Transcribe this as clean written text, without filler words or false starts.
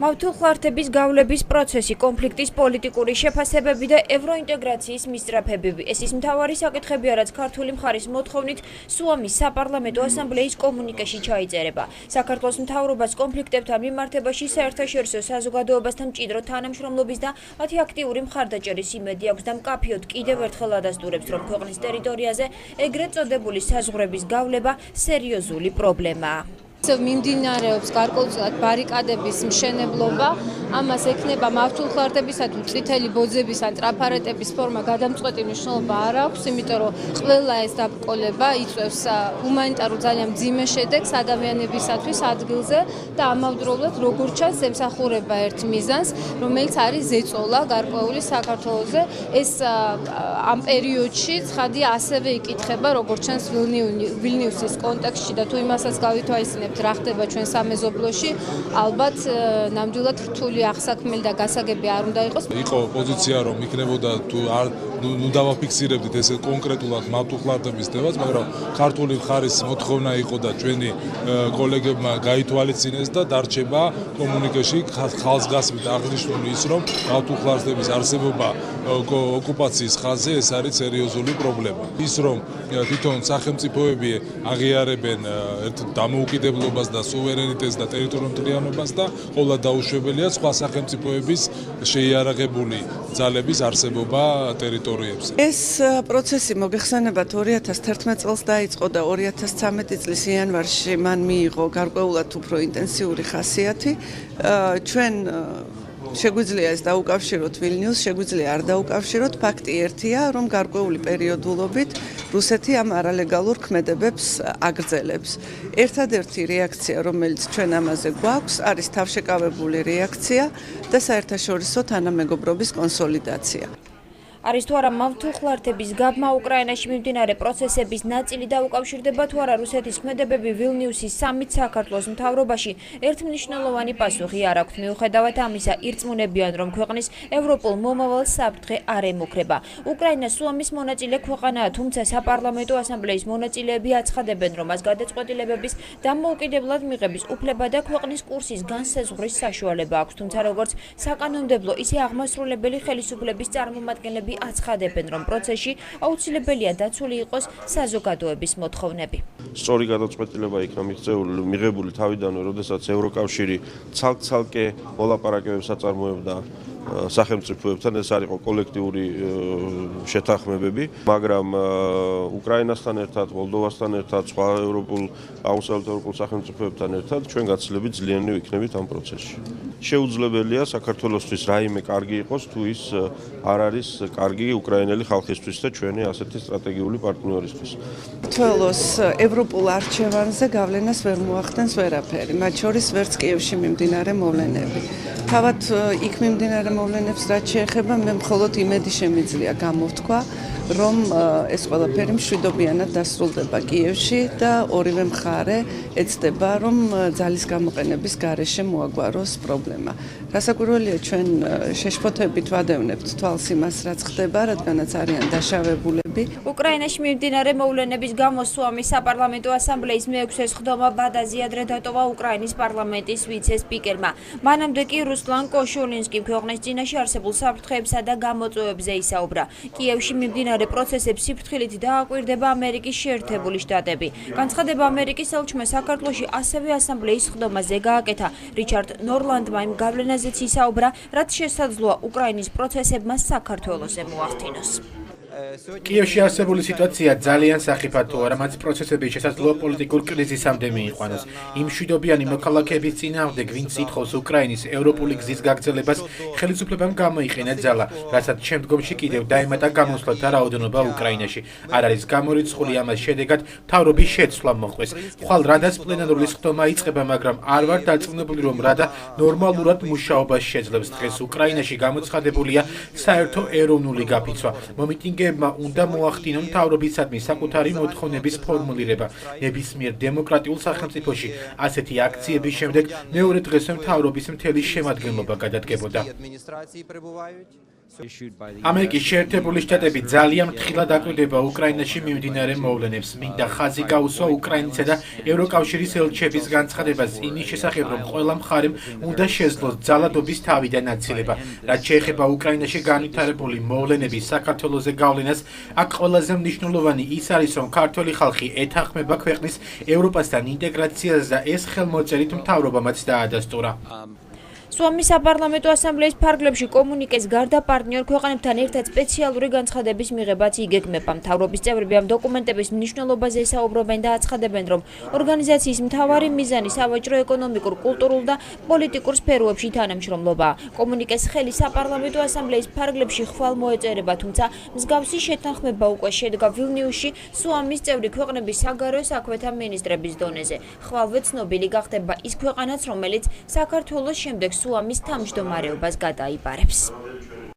მავთულხლართების გავლების პროცესი, კონფლიქტის პოლიტიკური შეფასებები და ევროინტეგრაციის მისწრაფებები. ეს ის მთავარი საკითხებია, რაც ქართული მხარის მოთხოვნით სუამის საპარლამენტო ასამბლეის კომუნიკეში ჩაიწერება. საქართველოს მთავრობას კონფლიქტებთან მიმართებაში საერთაშორისო საზოგადოებასთან მჭიდრო თანამშრომლობის და მათი აქტიური მხარდაჭერის იმედი აქვს და მკაფიოდ კიდევ ერთხელ ადასტურებს, რომ ქვეყნის ტერიტორიაზე ეგრეთ წოდებული საზღვრების გავლება სერიოზული პრობლემაა. მიმდინარეობს გარკვეულწილად ბარიკადების მშენებლობა, ამას ექნება მავთულხლართებისათვის წითელი ბოძების ან ტრაფარეტების ფორმა გადამწყვეტი მნიშვნელობა არ აქვს, იმიტომ რომ ყველა ეს დაბრკოლება იწვევს ჰუმანიტარულ ძალიან მძიმე შედეგს ადამიანებისათვის ადგილზე და ამავდროულად როგორც ჩანს ემსახურება ერთ მიზანს, რომელიც არის ზეწოლა გარკვეული საქართველოზე. ეს ამ პერიოდში ცხადია ასევე იკითხება როგორც ჩანს ვილნიუსის კონტექსტში და თუ იმასაც გავითვალისწინებთ რა ხდება ჩვენ სამეზობლოში, ალბათ ნამდვილად რთული აღსაქმელი და გასაგები არ უნდა იყოს. იყო პოზიცია რომ იქნებოდა თუ არ ნუ დავაფიქსირებდით ესე კონკრეტულად მავთულხლართების თემას, მაგრამ ქართული მხარის მოთხოვნა იყო და ჩვენი კოლეგებმა გაითვალისწინეს და დარჩება კომუნიკეში ხალხსგასმით აღნიშნული ის, რომ მავთულხლართების არსებობა ოკუპაციის ხაზზე ეს არის სერიოზული პრობლემა. ის რომ თვითონ სახელმწიფოები აღიარებენ ერთ დამოუკიდებლობას და სუვერენიტეტს და ტერიტორიულ მთლიანობას და ყოვლად დაუშვებელია სხვა სახელმწიფოების შეიარაღებული ძალების არსებობა ტერიტორიებზე. ეს პროცესი მოგეხსენებათ 2011 წელს დაიწყო და 2013 წლის იანვარში მან მიიღო გარკვეულად უფრო ინტენსიური ხასიათი. ჩვენ შეგვიძლია ეს დაუკავშიროთ ვილნიუსს, შეგვიძლია არ დაუკავშიროთ. ფაქტი ერთია, რომ გარკვეული პერიოდულობით რუსეთი ამ არალეგალურ ქმედებებს აგრძელებს. ერთადერთი რეაქცია, რომელიც ჩვენ ამაზე გვაქვს, არის თავშეკავებული რეაქცია და საერთაშორისო თანამეგობრობის კონსოლიდაცია. არის თუ არა მავთულხლართების გაბმა უკრაინაში მიმდინარე პროცესების ნაწილი და უკავშირდება თუ არა რუსეთის ქმედებები ვილნიუსის სამით საქართველოს მთავრობაში ერთმნიშვნელოვანი პასუხი არ აქვთ. მიუხედავად ამისა, ირწმუნებიან, რომ ქვეყნის ევროპულ მომავალს საფრთხე არ ემუქრება. უკრაინა სუამის მონაწილე ქვეყანაა, თუმცა საპარლამენტო ასამბლეის მონაწილეები აცხადებენ, რომ მას გადაწყვეტილებების დამოუკიდებლად მიღების უფლება და ქვეყნის კურსის განსაზღვრის საშუალება აქვს. თუმცა როგორც საკანონმდებლო, ისე აღმასრულებელი ხელისუფლების წარმომადგენლები აცხადებენ, რომ პროცესში აუცილებელია დაცული იყოს საზოგადოების მოთხოვნები. სწორი გადაწყვეტილება იქნა მიღებული თავიდანვე, როდესაც ევროკავშირი ცალკე მოლაპარაკებებს აწარმოებდა სახელმწიფოებთან, ეს არის კოლექტიური შეთანხმებები, მაგრამ უკრაინასთან ერთად, მოლდოვასთან ერთად, სხვა აღმოსავლეთ ევროპულ სახელმწიფოებთან ერთად ჩვენ გაცილებით ძლიერნი ვიქნებით ამ პროცესში. შეუძლებელია საქართველოსთვის რაიმე კარგი იყოს, თუ ის არ არის კარგი უკრაინელი ხალხისთვის და ჩვენი ასეთი სტრატეგიული პარტნიორისთვის. თველოს ევროპულ არჩევანზე გავლენას ვერ მოახდენს ვერაფერი, მათ შორის ვერც კიევში მიმდინარე მოვლენები. თავად იქ მიმდინარე მოვლენებს რაც შეეხება, მე მხოლოდ იმედი შემიძლია გამოვთქვა, რომ ეს ყველაფერი მშვიდობიანად დასრულდება კიევში და ორივე მხარე ეცდება, რომ ძალის გამოყენების გარეშე მოაგვაროს პრობლემა. რასაკვირველია, ჩვენ შეშფოთებით ვადევნებთ თვალს იმას, რაც ხდება, რადგანაც არიან დაშავებულები. უკრაინაში მიმდინარე მოვლენების გამო სუამის საპარლამენტო ასამბლეის მე-6 სხდომა ბადაზე ადრე დატოვა უკრაინის პარლამენტის ვიცე-სპიკერმა. მანამდე კი რუსლან კოშულინსკი ქვეყნის წინაშე არსებულ საფრთხეებსა და გამოწვევებზე ისაუბრა. კიევში მიმდინარე პროცესებს სიფრთხილით დააკვირდება ამერიკის შეერთებული შტატები. განცხადება ამერიკის ელჩმა საქართველოში ასევე ასამბლეის სხდომაზე გააკეთა. რიჩარდ ნორლანდმა იმ გავლენაზეც ისაუბრა, რაც შესაძლოა უკრაინის პროცესებმა საქართველოზე მოახდინოს. კიევში არსებული სიტუაცია ძალიან სახიფათოა, რამაც პროცესები შესაძლოა პოლიტიკურ კრიზისამდე მიიყვანოს. იმ მშვიდობიანი მოქალაქეების წინააღმდეგ, ვინც ითხოვს უკრაინის ევროპული გზის გაგრძელებას, ხელისუფლებამ გამოიყენა ძალა, რასაც შემდგომში კიდევ დაემატა გამოსვლა და რაოდენობა უკრაინაში. არ არის გამორიცხული ამას შედეგად მთავრობის შეცვლა მოხდეს. ხვალ რადაც პლენარული სხდომა იწყება, მაგრამ არ ვარ დარწმუნებული, რომ რადა ნორმალურად მუშაობას შეძლებს. დღეს უკრაინაში გამოცხადებულია საერთო ეროვნული გაფიცვა. მომიტინგეებმა უნდა მოახდინონ მთავრობისადმი საკუთარი მოთხოვნების ფორმულირება. ნებისმიერ დემოკრატიულ სახელმწიფოში ასეთი აქციების შემდეგ მეორე დღესვე მთავრობის მთელი შემადგენლობა გადადგებოდა. ამერიკის შეერთებული შტატები ძალიან ფრთხილად აკვირდება უკრაინაში მიმდინარე მოვლენებს. მინდა ხაზი გაუსვა უკრაინისა და ევროკავშირის ელჩების განცხადებას იმის შესახებ, რომ ყველა მხარემ უნდა შეძლოს ძალადობის თავიდან აცილება. რაც შეეხება უკრაინაში განვითარებული მოვლენების საქართველოზე გავლენას, აქ ყველაზე მნიშვნელოვანი ის არის, რომ ქართველი ხალხი ეთანხმება ქვეყნის ევროპასთან ინტეგრაციას და ეს ხელმოწერით მთავრობამაც დაადასტურა. სუამის საპარლამენტო ასამბლეის ფარგლებში კომუნიკეს გარდა პარტნიორ ქვეყნებთან ერთად სპეციალური განცხადების მიღებაც იგეგმება. მთავრობის წევრები ამ დოკუმენტების მნიშვნელობაზე ესაუბრებენ და აცხადებენ, რომ ორგანიზაციის მთავარი მიზანი სავაჭრო, ეკონომიკურ, კულტურულ და პოლიტიკურ სფეროებში თანამშრომლობაა. კომუნიკეს ხელი საპარლამენტო ასამბლეის ფარგლებში ხვალ მოეწერება, თუმცა მსგავსი შეთანხმება უკვე შედგა ვილნიუსში სუამის წევრი ქვეყნების საგარეო საქმეთა მინისტრების დონეზე. ხვალვე ცნობილი გახდება ის ქვეყანაც, რომელიც საქართველოს შემდეგ სუამის თავმჯდომარეობას გადაიბარებს.